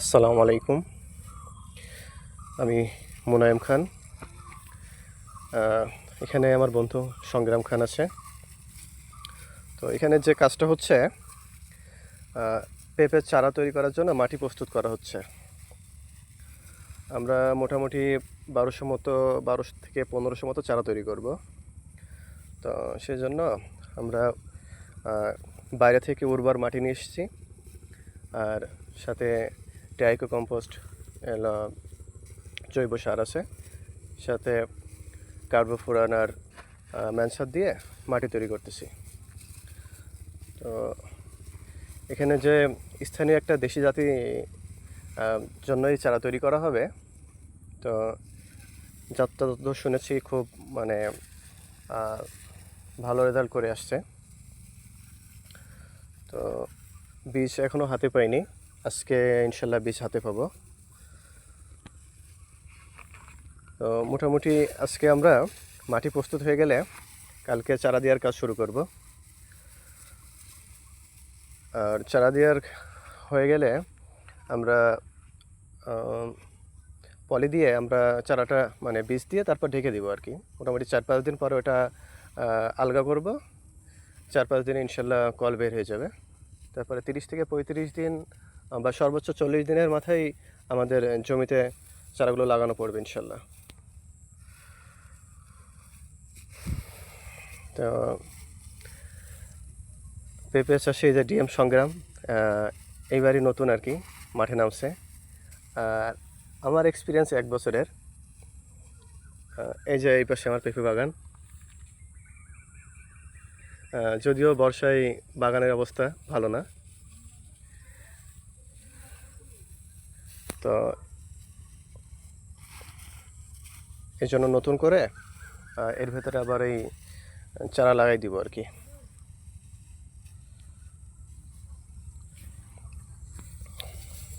আসসালামু আলাইকুম। আমি মুনায়েম খান। এখানে আমার বন্ধু সংগ্রাম খান আছে। তো এখানে যে কাজটা হচ্ছে, পেঁপের চারা তৈরি করার জন্য মাটি প্রস্তুত করা হচ্ছে। আমরা মোটামুটি 1200 থেকে 1500 মতো চারা তৈরি করব। তো সেজন্য আমরা বাইরে থেকে উর্বর মাটি নিয়ে এসেছি, আর সাথে টাইকো কম্পোস্ট, জৈব সার আছে, সাথে কার্বোফুরান আর ম্যানসার দিয়ে মাটি তৈরি করতেছি। তো এখানে যে স্থানীয় একটা দেশি জাতি জন্যই চারা তৈরি করা হবে। তো যতদূর শুনেছি খুব মানে ভালো রেজাল্ট করে আসছে। তো বীজ এখনও হাতে পাইনি, আজকে ইনশাল্লাহ বীজ হাতে পাবো। তো মোটামুটি আজকে আমরা মাটি প্রস্তুত হয়ে গেলে কালকে চারা দেওয়ার কাজ শুরু করব। আর চারা দেওয়ার হয়ে গেলে আমরা পলি দিয়ে আমরা চারাটা মানে বীজ দিয়ে তারপর ঢেকে দিব আর কি। মোটামুটি 4-5 দিন পরে ওটা আলগা করব। 4-5 দিনে ইনশাল্লাহ কল বের হয়ে যাবে। তারপরে 30 থেকে 35 দিন বা সর্বোচ্চ 40 দিনের মাথায় আমাদের জমিতে চারাগুলো লাগানো পড়বে ইনশাল্লাহ। তো পেঁপে চাষে যে ডিএম সংগ্রাম এইবারই নতুন আর কি মাঠে নামছে। আর আমার এক্সপিরিয়েন্স 1 বছরের। এই যে এই পাশে আমার পেঁপে বাগান। যদিও বর্ষায় বাগানের অবস্থা ভালো না। তো এই জন্য নতুন করে এর ভেতরে আবার এই চারা লাগাই দিব আর কি।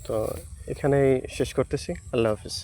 তো এখানেই শেষ করতেছি। আল্লাহ হাফিজ।